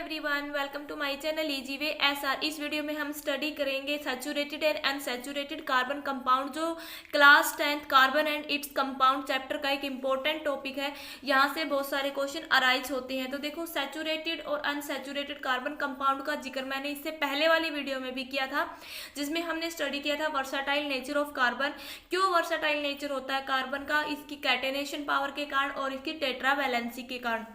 Everyone, welcome to my channel easy way SR. इस video में हम स्टडी करेंगे saturated and unsaturated carbon compound, जो class 10th carbon and its compound chapter का एक important topic है। यहाँ से बहुत सारे क्वेश्चन अराइज होते हैं। तो देखो, सैचुरेटेड और अनसैचुरेटेड कार्बन कंपाउंड का जिक्र मैंने इससे पहले वाली वीडियो में भी किया था, जिसमें हमने स्टडी किया था वर्साटाइल नेचर ऑफ कार्बन। क्यों वर्साटाइल नेचर होता है कार्बन का? इसकी कैटेनेशन पावर के कारण और इसकी टेट्रा वैलेंसी के कारण।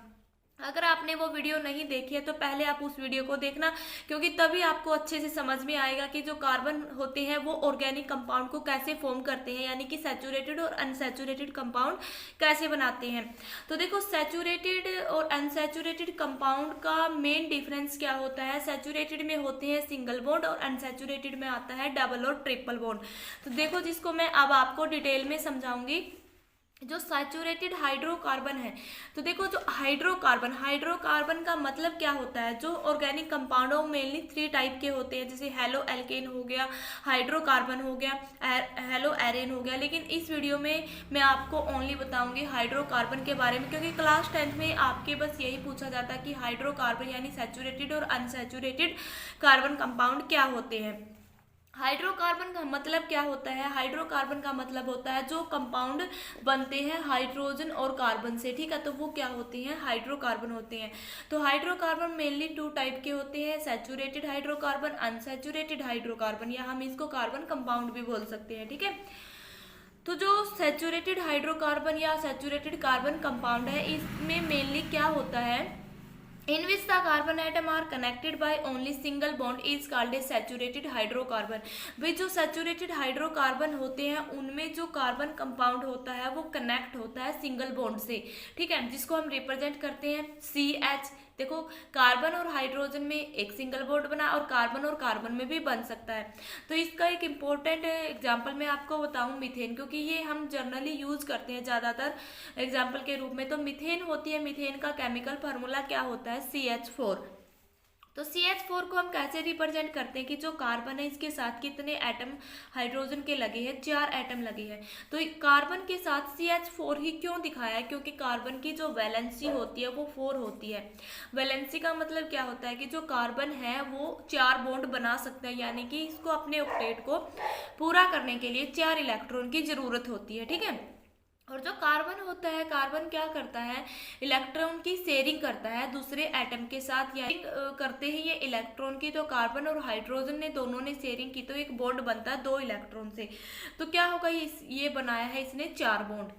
अगर आपने वो वीडियो नहीं देखी है तो पहले आप उस वीडियो को देखना, क्योंकि तभी आपको अच्छे से समझ में आएगा कि जो कार्बन होते हैं वो ऑर्गेनिक कंपाउंड को कैसे फॉर्म करते हैं, यानी कि सैचुरेटेड और अनसैचुरेटेड कंपाउंड कैसे बनाते हैं। तो देखो, सैचुरेटेड और अनसैचुरेटेड कंपाउंड का मेन डिफरेंस क्या होता है। सैचुरेटेड में होते हैं सिंगल बॉन्ड और अनसैचुरेटेड में आता है डबल और ट्रिपल बॉन्ड। तो देखो, जिसको मैं अब आपको डिटेल में समझाऊंगी। जो सैचुरेटेड हाइड्रोकार्बन है, तो देखो, जो हाइड्रोकार्बन का मतलब क्या होता है। जो ऑर्गेनिक कंपाउंडों मेनली 3 टाइप के होते हैं, जैसे हेलो एल्केन हो गया, हाइड्रोकार्बन हो गया, हेलो एरेन हो गया। लेकिन इस वीडियो में मैं आपको ओनली बताऊंगी हाइड्रोकार्बन के बारे में, क्योंकि क्लास 10th में आपके बस यही पूछा जाता है कि हाइड्रोकार्बन यानी सैचुरेटेड और अनसैचुरेटेड कार्बन कंपाउंड क्या होते हैं। हाइड्रोकार्बन का मतलब क्या होता है? हाइड्रोकार्बन का मतलब होता है जो कंपाउंड बनते हैं हाइड्रोजन और कार्बन से, ठीक है। तो वो क्या होते हैं? हाइड्रोकार्बन होते हैं। तो हाइड्रोकार्बन मेनली 2 टाइप के होते हैं, सैचुरेटेड हाइड्रोकार्बन, अनसैचुरेटेड हाइड्रोकार्बन, या हम इसको कार्बन कंपाउंड भी बोल सकते हैं, ठीक है। तो जो सैचुरेटेड हाइड्रोकार्बन या सैचुरेटेड कार्बन कंपाउंड है, इसमें मेनली क्या होता है, in which the carbon atom are connected by only single bond is called a saturated hydrocarbon। वे जो सैचुरेटेड हाइड्रोकार्बन होते हैं उनमें जो कार्बन कंपाउंड होता है वो कनेक्ट होता है सिंगल बॉन्ड से, ठीक है, जिसको हम रिप्रेजेंट करते हैं CH। देखो, कार्बन और हाइड्रोजन में एक सिंगल बॉन्ड बना और कार्बन में भी बन सकता है। तो इसका एक इम्पोर्टेंट एग्जांपल मैं आपको बताऊं, मीथेन, क्योंकि ये हम जनरली यूज करते हैं ज़्यादातर एग्जांपल के रूप में। तो मीथेन होती है, मीथेन का केमिकल फार्मूला क्या होता है? CH4। तो CH4 को हम कैसे रिप्रेजेंट करते हैं कि जो कार्बन है इसके साथ कितने एटम हाइड्रोजन के लगे हैं? 4 एटम लगे हैं। तो कार्बन के साथ CH4 ही क्यों दिखाया है? क्योंकि कार्बन की जो वैलेंसी होती है वो 4 होती है। वैलेंसी का मतलब क्या होता है कि जो कार्बन है वो 4 बॉन्ड बना सकता है, यानी कि इसको अपने ऑक्टेट को पूरा करने के लिए 4 इलेक्ट्रॉन की जरूरत होती है, ठीक है। और जो कार्बन होता है, कार्बन क्या करता है? इलेक्ट्रॉन की शेयरिंग करता है दूसरे एटम के साथ, यानी करते ही ये इलेक्ट्रॉन की। तो कार्बन और हाइड्रोजन ने दोनों ने शेयरिंग की तो एक बॉन्ड बनता है 2 इलेक्ट्रॉन से। तो क्या होगा, ये बनाया है इसने 4 बॉन्ड।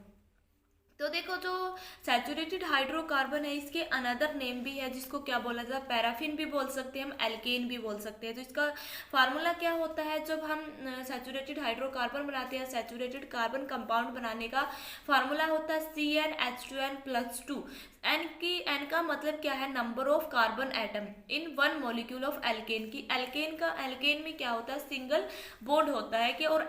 तो देखो, जो सैचुरेटेड हाइड्रोकार्बन है इसके अनदर नेम भी है, जिसको क्या बोला जाता है? पैराफिन भी बोल सकते हैं हम, एल्केन भी बोल सकते हैं। तो इसका फार्मूला क्या होता है? जब हम सैचुरेटेड हाइड्रोकार्बन बनाते हैं, सैचुरेटेड कार्बन कंपाउंड बनाने का फार्मूला होता है CnH2n+2। एन का मतलब क्या है? Number of carbon atom in 1 molecule of alkene की। एल्केन में क्या होता है? सिंगल बॉन्ड होता है कि, और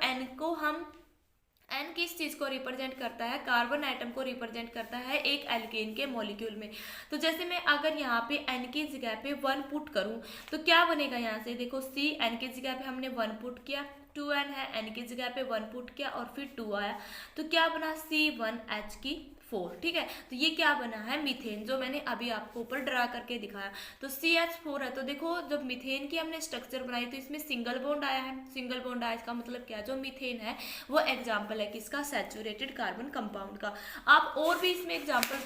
एन किस चीज को रिप्रेजेंट करता है? कार्बन एटम को रिप्रेजेंट करता है एक एल्केन के मॉलिक्यूल में। तो जैसे मैं अगर यहाँ पे एन की जगह पे 1 पुट करूँ तो क्या बनेगा? यहाँ से देखो, C एन की जगह पे हमने 1 पुट किया, 2n है, एन की जगह पे 1 पुट किया और फिर 2 आया, तो क्या बना? C1H4, ठीक है। तो ये क्या बना है? मीथेन, जो मैंने अभी आपको ऊपर ड्रा करके दिखाया। तो CH4 है। तो देखो, जब मीथेन की हमने स्ट्रक्चर बनाई तो इसमें सिंगल बॉन्ड आया है। सिंगल बॉन्ड आया, इसका मतलब क्या? जो मीथेन है वो एग्जाम्पल है किसका? सैचुरेटेड कार्बन कंपाउंड का। आप और भी इसमें एग्जाम्पल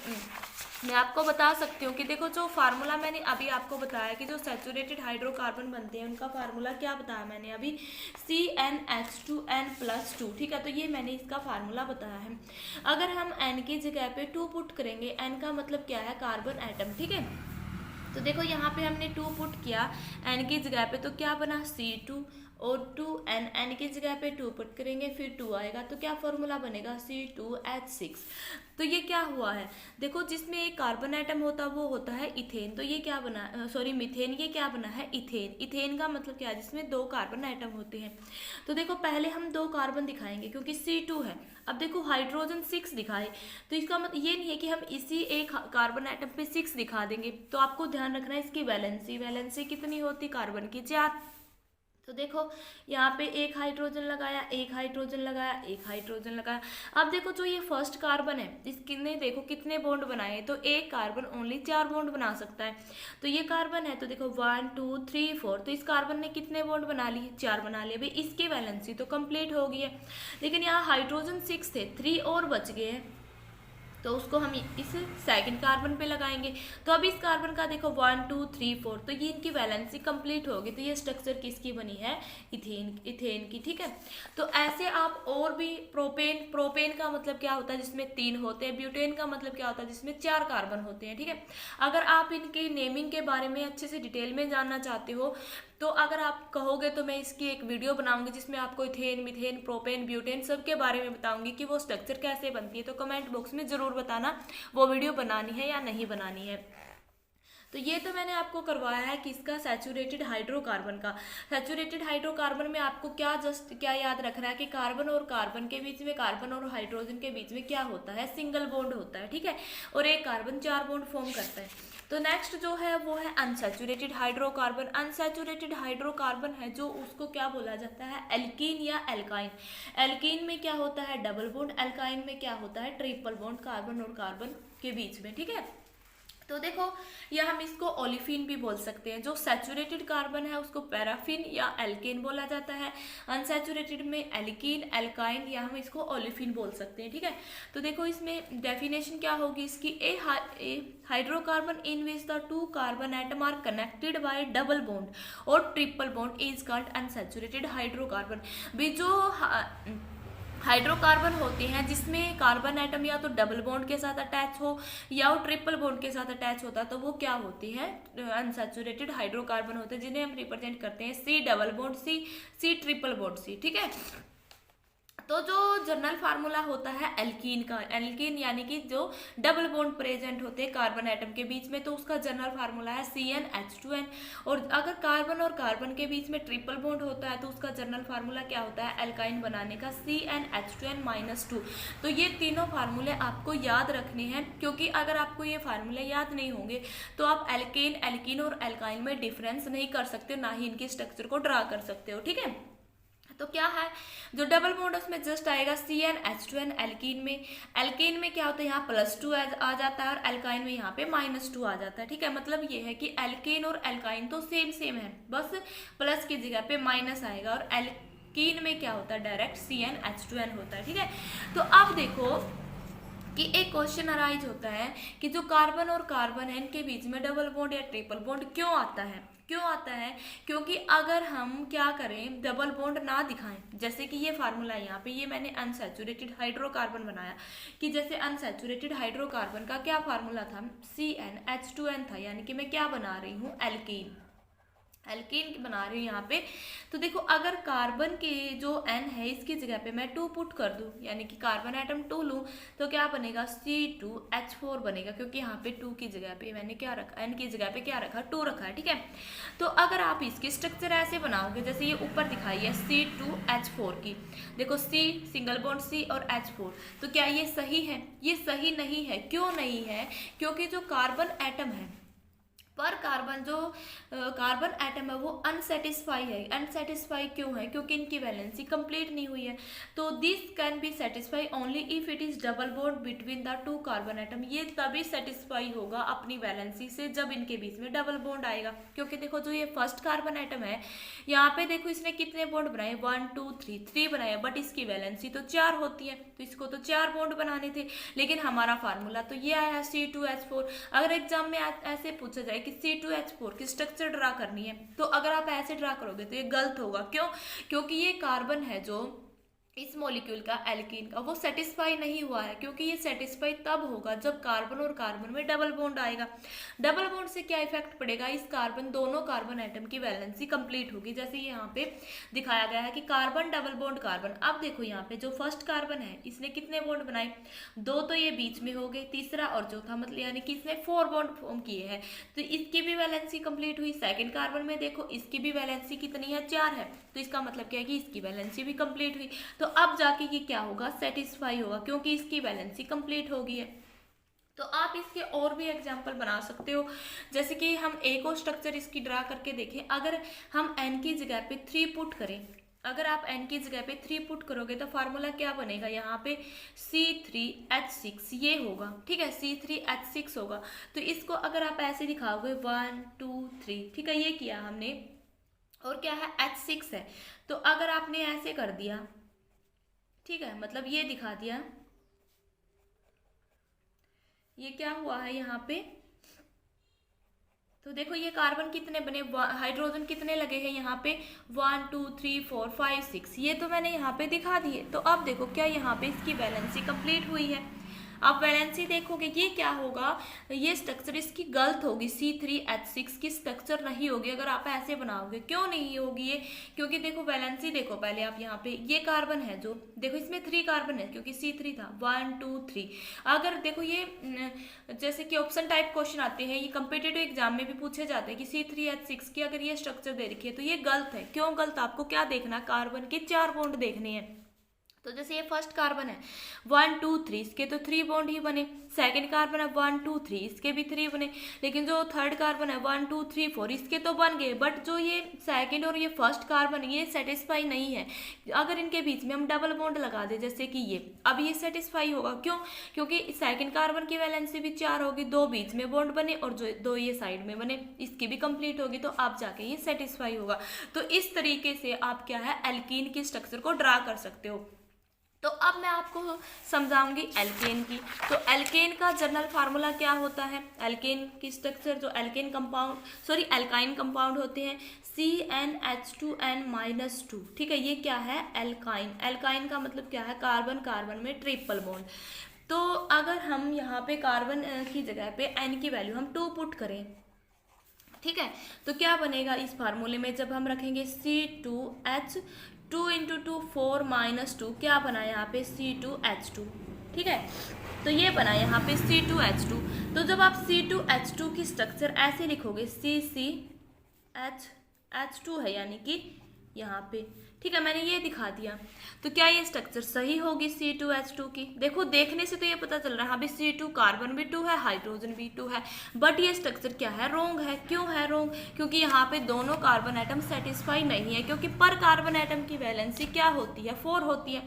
मैं आपको बता सकती हूँ कि देखो, जो फार्मूला मैंने अभी आपको बताया कि जो सैचुरेटेड हाइड्रोकार्बन बनते हैं उनका फार्मूला क्या बताया मैंने अभी? CnH2n+2, ठीक है। तो ये मैंने इसका फार्मूला बताया है। अगर हम n की जगह पे 2 पुट करेंगे, n का मतलब क्या है? कार्बन एटम, ठीक है। तो देखो, यहाँ पे हमने 2 पुट किया n की जगह पे, तो क्या बना? C2 और 2n, n की जगह पे 2 पुट करेंगे फिर 2 आएगा, तो क्या फॉर्मूला बनेगा? C2H6। तो ये क्या हुआ है? देखो, जिसमें एक कार्बन एटम होता है वो होता है इथेन। तो ये क्या बना? मीथेन। ये क्या बना है? इथेन। इथेन का मतलब क्या है? जिसमें 2 कार्बन एटम होते हैं। तो देखो, पहले हम 2 कार्बन दिखाएंगे क्योंकि C2 है। अब देखो, हाइड्रोजन 6 दिखाए, तो इसका मतलब ये नहीं है कि हम इसी एक कार्बन एटम पे 6 दिखा देंगे। तो आपको ध्यान रखना है इसकी वैलेंसी कितनी होती? कार्बन की 4। तो देखो यहाँ पे एक हाइड्रोजन लगाया, एक हाइड्रोजन लगाया, एक हाइड्रोजन लगाया। अब देखो जो ये फर्स्ट कार्बन है इसने देखो कितने बॉन्ड बनाए, तो एक कार्बन ओनली 4 बॉन्ड बना सकता है। तो ये कार्बन है तो देखो 1 2 3 4, तो इस कार्बन ने कितने बॉन्ड बना लिए, 4 बना लिए। भाई इसकी वैलेंसी तो कंप्लीट हो गई है, लेकिन यहाँ हाइड्रोजन 6 थे, 3 और बच गए हैं, तो उसको हम इस सेकंड कार्बन पे लगाएंगे। तो अब इस कार्बन का देखो 1 2 3 4, तो ये इनकी वैलेंसी कंप्लीट होगी। तो ये स्ट्रक्चर किसकी बनी है, इथेन की, ठीक है। तो ऐसे आप और भी प्रोपेन का मतलब क्या होता है जिसमें 3 होते हैं, ब्यूटेन का मतलब क्या होता है जिसमें 4 कार्बन होते हैं, ठीक है। अगर आप इनके नेमिंग के बारे में अच्छे से डिटेल में जानना चाहते हो तो अगर आप कहोगे तो मैं इसकी एक वीडियो बनाऊंगी जिसमें आपको इथेन, मीथेन, प्रोपेन, ब्यूटेन सब के बारे में बताऊंगी कि वो स्ट्रक्चर कैसे बनती है। तो कमेंट बॉक्स में जरूर बताना वो वीडियो बनानी है या नहीं बनानी है। तो ये तो मैंने आपको करवाया है किसका, सैचुरेटेड हाइड्रोकार्बन का। सैचुरेटेड हाइड्रोकार्बन में आपको क्या याद रखना है कि कार्बन और कार्बन के बीच में, कार्बन और हाइड्रोजन के बीच में क्या होता है, सिंगल बॉन्ड होता है, ठीक है, और एक कार्बन 4 बॉन्ड फॉर्म करता है। तो नेक्स्ट जो है वो है अनसैचुरेटेड हाइड्रोकार्बन। अनसैचुरेटेड हाइड्रोकार्बन है जो उसको क्या बोला जाता है, एल्कीन या एल्काइन। एल्कीन में क्या होता है, डबल बॉन्ड, एल्काइन में क्या होता है, ट्रिपल बॉन्ड, कार्बन और कार्बन के बीच में, ठीक है। तो देखो या हम इसको ओलिफिन भी बोल सकते हैं। जो सैचुरेटेड कार्बन है उसको पैराफिन या एल्केन बोला जाता है, अनसैचुरेटेड में एल्कीन, एल्काइन या हम इसको ओलिफिन बोल सकते हैं, ठीक है। तो देखो इसमें डेफिनेशन क्या होगी इसकी, A hydrocarbon in which the 2 carbon atom are connected by double bond और triple bond is called unsaturated hydrocarbon. भी जो हाइड्रोकार्बन होते हैं जिसमें कार्बन एटम या तो डबल बॉन्ड के साथ अटैच हो या वो ट्रिपल बॉन्ड के साथ अटैच होता है, तो वो क्या होती है, अनसैचुरेटेड हाइड्रोकार्बन होते हैं, जिन्हें हम रिप्रेजेंट करते हैं C double bond C, C triple bond C, ठीक है। तो जो जनरल फार्मूला होता है एल्कीन का, एल्कीन यानी कि जो डबल बॉन्ड प्रेजेंट होते हैं कार्बन एटम के बीच में, तो उसका जनरल फार्मूला है CnH2n। और अगर कार्बन और कार्बन के बीच में ट्रिपल बॉन्ड होता है तो उसका जनरल फार्मूला क्या होता है, एल्काइन बनाने का, CnH2n-2। तो ये तीनों फार्मूले आपको याद रखने हैं, क्योंकि अगर आपको ये फार्मूले याद नहीं होंगे तो आप एल्केन, एल्कीन और एल्काइन में डिफरेंस नहीं कर सकते, ना ही इनके स्ट्रक्चर को ड्रा कर सकते हो, ठीक है। तो क्या है, जो डबल बॉन्ड उसमें जस्ट आएगा CnH2n। एल्कीन में क्या होता है, यहाँ +2 आ जाता है और एल्काइन में यहाँ पे -2 आ जाता है, ठीक है। मतलब ये है कि एल्केन और एल्काइन तो सेम है, बस प्लस की जगह पे माइनस आएगा, और एल्कीन में क्या होता है, डायरेक्ट CnH2n होता है, ठीक है। तो अब देखो कि एक क्वेश्चन अराइज होता है कि जो कार्बन और कार्बन है इनके बीच में डबल बॉन्ड या ट्रिपल बॉन्ड क्यों आता है, क्योंकि अगर हम क्या करें, डबल बॉन्ड ना दिखाएं, जैसे कि ये फार्मूला है यहाँ पे, ये मैंने अनसैचुरेटेड हाइड्रोकार्बन बनाया कि जैसे अनसैचुरेटेड हाइड्रोकार्बन का क्या फार्मूला था, CnH2n था, यानी कि मैं क्या बना रही हूँ, एल्कीन बना रही हूँ यहाँ पे। तो देखो अगर कार्बन के जो N है इसकी जगह पे मैं 2 पुट कर दूँ, यानी कि कार्बन एटम 2 लूँ, तो क्या बनेगा, C2H4 बनेगा, क्योंकि यहाँ पे 2 की जगह पे मैंने क्या रखा, N की जगह पे क्या रखा, 2 रखा है, ठीक है। तो अगर आप इसकी स्ट्रक्चर ऐसे बनाओगे जैसे ये ऊपर दिखाई है C2H4 की, देखो C सिंगल बॉन्ड C और H4, तो क्या ये सही है, ये सही नहीं है। क्यों नहीं है, क्योंकि जो कार्बन एटम है पर कार्बन, जो कार्बन एटम है वो अनसेटिस्फाई क्यों है, क्योंकि इनकी वैलेंसी कंप्लीट नहीं हुई है। तो this can be satisfy only if it is double bond between the 2 carbon atom. ये तभी सेटिस्फाई होगा अपनी वैलेंसी से जब इनके बीच में डबल बॉन्ड आएगा, क्योंकि देखो जो ये फर्स्ट कार्बन एटम है यहाँ पे देखो इसने कितने बॉन्ड बनाए, 1 2 3 बनाए, बट इसकी वैलेंसी तो 4 होती है, तो इसको तो 4 बॉन्ड बनाने थे, लेकिन हमारा फार्मूला तो ये आया C2H4। अगर एग्जाम में ऐसे पूछा जाए कि C2H4 की स्ट्रक्चर ड्रा करनी है, तो अगर आप ऐसे ड्रा करोगे तो ये गलत होगा। क्यों, क्योंकि ये कार्बन है जो इस मॉलिक्यूल का, एल्कीन का, वो सेटिस्फाई नहीं हुआ है, क्योंकि ये सेटिस्फाई तब होगा जब कार्बन और कार्बन में डबल बॉन्ड आएगा। डबल बॉन्ड से क्या इफेक्ट पड़ेगा, इस कार्बन, दोनों कार्बन एटम की वैलेंसी कंप्लीट होगी, जैसे यहाँ पे दिखाया गया है कि कार्बन डबल बॉन्ड कार्बन। अब देखो यहाँ पे जो फर्स्ट कार्बन है इसने कितने बॉन्ड बनाए, 2 तो ये बीच में हो गए, तीसरा और चौथा, मतलब यानी कि इसने 4 बॉन्ड फॉर्म किए हैं, तो इसकी भी वैलेंसी कंप्लीट हुई। सेकेंड कार्बन में देखो इसकी भी वैलेंसी कितनी है, 4 है, तो इसका मतलब क्या है कि इसकी वैलेंसी भी कंप्लीट हुई। तो अब जाके ये क्या होगा, सेटिस्फाई होगा, क्योंकि इसकी वैलेंसी कंप्लीट हो गई है। तो आप इसके और भी एग्जाम्पल बना सकते हो, जैसे कि हम एक और स्ट्रक्चर इसकी ड्रा करके देखें। अगर हम n की जगह पे 3 पुट करें, अगर आप n की जगह पे 3 पुट करोगे तो फार्मूला क्या बनेगा, यहाँ पे C3H6 ये होगा, ठीक है, C3H6 होगा। तो इसको अगर आप ऐसे दिखाओगे 1 2 3, ठीक है, ये किया हमने, और क्या है H6 है, तो अगर आपने ऐसे कर दिया, ठीक है, मतलब ये दिखा दिया, ये क्या हुआ है यहाँ पे, तो देखो ये कार्बन कितने बने, हाइड्रोजन कितने लगे हैं यहाँ पे, 1 2 3 4 5 6, ये तो मैंने यहाँ पे दिखा दिए। तो अब देखो क्या यहाँ पे इसकी वैलेंसी कंप्लीट हुई है। आप वैलेंसी देखोगे ये क्या होगा, ये स्ट्रक्चर इसकी गलत होगी, C3H6 की स्ट्रक्चर नहीं होगी अगर आप ऐसे बनाओगे। क्यों नहीं होगी ये, क्योंकि देखो वैलेंसी देखो पहले आप, यहाँ पे ये कार्बन है जो, देखो इसमें 3 कार्बन है क्योंकि C3 था, 1 2 3। अगर देखो ये जैसे कि ऑप्शन टाइप क्वेश्चन आते हैं, ये कम्पिटिटिव एग्जाम में भी पूछे जाते हैं कि C3H6 की अगर ये स्ट्रक्चर दे रखी है तो ये गलत है। क्यों गलत, आपको क्या देखना, कार्बन के 4 बॉन्ड देखने हैं। तो जैसे ये फर्स्ट कार्बन है 1 2 3, इसके तो 3 बॉन्ड ही बने। सेकंड कार्बन है 1 2 3, इसके भी 3 बने। लेकिन जो थर्ड कार्बन है 1 2 3 4, इसके तो बन गए, बट जो ये सेकंड और ये फर्स्ट कार्बन ये सेटिस्फाई नहीं है। अगर इनके बीच में हम डबल बॉन्ड लगा दे जैसे कि ये, अब ये सेटिस्फाई होगा। क्यों, क्योंकि सेकंड कार्बन की वैलेंसी भी 4 होगी, 2 बीच में बॉन्ड बने और जो 2 ये साइड में बने, इसकी भी कंप्लीट होगी, तो आप जाके ये सेटिस्फाई होगा। तो इस तरीके से आप क्या है एल्कीन की स्ट्रक्चर को ड्रा कर सकते हो। तो अब मैं आपको समझाऊंगी एल्केन की। तो एल्केन का जनरल फार्मूला क्या होता है, एल्केन की स्ट्रक्चर जो एल्केन कंपाउंड एल्काइन कंपाउंड होते हैं CnH2n-2, ठीक है, ये क्या है एल्काइन। एल्काइन का मतलब क्या है, कार्बन कार्बन में ट्रिपल बॉन्ड। तो अगर हम यहाँ पे कार्बन की जगह पे n की वैल्यू हम 2 पुट करें, ठीक है, तो क्या बनेगा इस फार्मूले में, जब हम रखेंगे C2H 2 × 2 4 - 2, क्या बना यहाँ पे C2H2, ठीक है, तो ये बना यहाँ पे C2H2। तो जब आप C2H2 की स्ट्रक्चर ऐसे लिखोगे CCH2 है यानी कि यहाँ पे, ठीक है, मैंने ये दिखा दिया। तो क्या ये स्ट्रक्चर सही होगी C2H2 की, देखो देखने से तो ये पता चल रहा है हाँ भी C2 कार्बन भी 2 है, हाइड्रोजन भी 2 है, बट ये स्ट्रक्चर क्या है, रोंग है। क्यों है रोंग, क्योंकि यहाँ पे दोनों कार्बन एटम सेटिस्फाई नहीं है, क्योंकि पर कार्बन एटम की वैलेंसी क्या होती है, 4 होती है।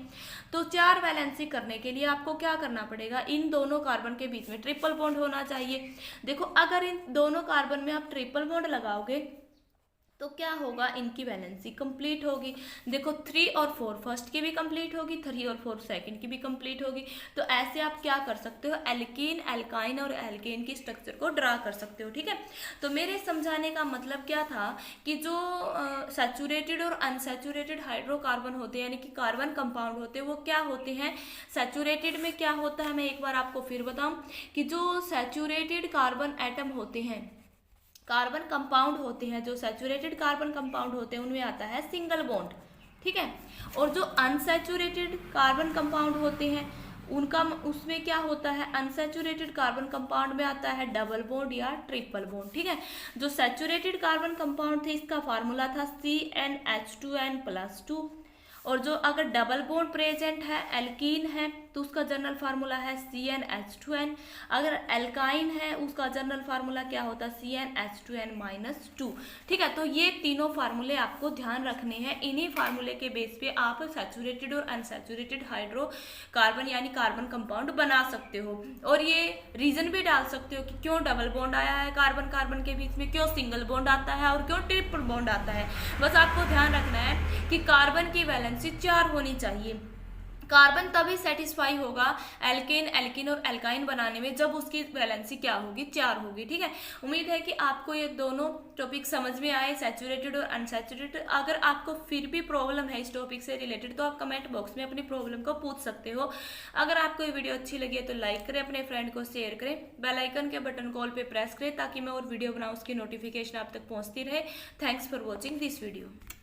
तो 4 वैलेंसी करने के लिए आपको क्या करना पड़ेगा, इन दोनों कार्बन के बीच में ट्रिपल बॉन्ड होना चाहिए। देखो अगर इन दोनों कार्बन में आप ट्रिपल बॉन्ड लगाओगे तो क्या होगा, इनकी वैलेंसी कंप्लीट होगी। देखो 3 और 4 फर्स्ट की भी कंप्लीट होगी, 3 और 4 सेकंड की भी कंप्लीट होगी। तो ऐसे आप क्या कर सकते हो, एल्कीन एल्काइन और एल्केन की स्ट्रक्चर को ड्रा कर सकते हो, ठीक है। तो मेरे समझाने का मतलब क्या था कि जो सैचुरेटेड और अनसैचुरेटेड हाइड्रोकार्बन होते हैं यानी कि कार्बन कंपाउंड होते हैं, वो क्या होते हैं, सैचुरेटेड में क्या होता है, मैं एक बार आपको फिर बताऊं कि जो सैचुरेटेड कार्बन एटम होते हैं, कार्बन कंपाउंड होते हैं, जो सैचुरेटेड कार्बन कंपाउंड होते हैं उनमें आता है सिंगल बॉन्ड, ठीक है। और जो अनसैचुरेटेड कार्बन कंपाउंड होते हैं उनका उसमें क्या होता है, अनसैचुरेटेड कार्बन कंपाउंड में आता है डबल बॉन्ड या ट्रिपल बॉन्ड, ठीक है। जो सैचुरेटेड कार्बन कंपाउंड थे इसका फार्मूला था CnH2n+2, और जो अगर डबल बॉन्ड प्रेजेंट है, एल्कीन है, तो उसका जनरल फार्मूला है CnH2n। अगर एल्काइन है उसका जनरल फार्मूला क्या होता है, CnH2n-2, ठीक है। तो ये तीनों फार्मूले आपको ध्यान रखने हैं, इन्हीं फार्मूले के बेस पे आप सैचुरेटेड और अनसैचुरेटेड हाइड्रोकार्बन यानी कार्बन कंपाउंड बना सकते हो। और ये रीजन भी डाल सकते हो कि क्यों डबल बॉन्ड आया है कार्बन कार्बन के बीच में, क्यों सिंगल बॉन्ड आता है और क्यों ट्रिपल बॉन्ड आता है। बस आपको ध्यान रखना है कि कार्बन की वैलेंसी 4 होनी चाहिए। कार्बन तभी सेटिस्फाई होगा एल्केन एल्कीन और एल्काइन बनाने में जब उसकी वैलेंसी क्या होगी, 4 होगी, ठीक है। उम्मीद है कि आपको ये दोनों टॉपिक समझ में आए, सैचुरेटेड और अनसैचुरेटेड। अगर आपको फिर भी प्रॉब्लम है इस टॉपिक से रिलेटेड तो आप कमेंट बॉक्स में अपनी प्रॉब्लम को पूछ सकते हो। अगर आपको ये वीडियो अच्छी लगी है तो लाइक करें, अपने फ्रेंड को शेयर करें, बेल आइकन के बटन कॉल पे प्रेस करें ताकि मैं और वीडियो बनाऊँ उसकी नोटिफिकेशन आप तक पहुँचती रहे। Thanks for watching this video.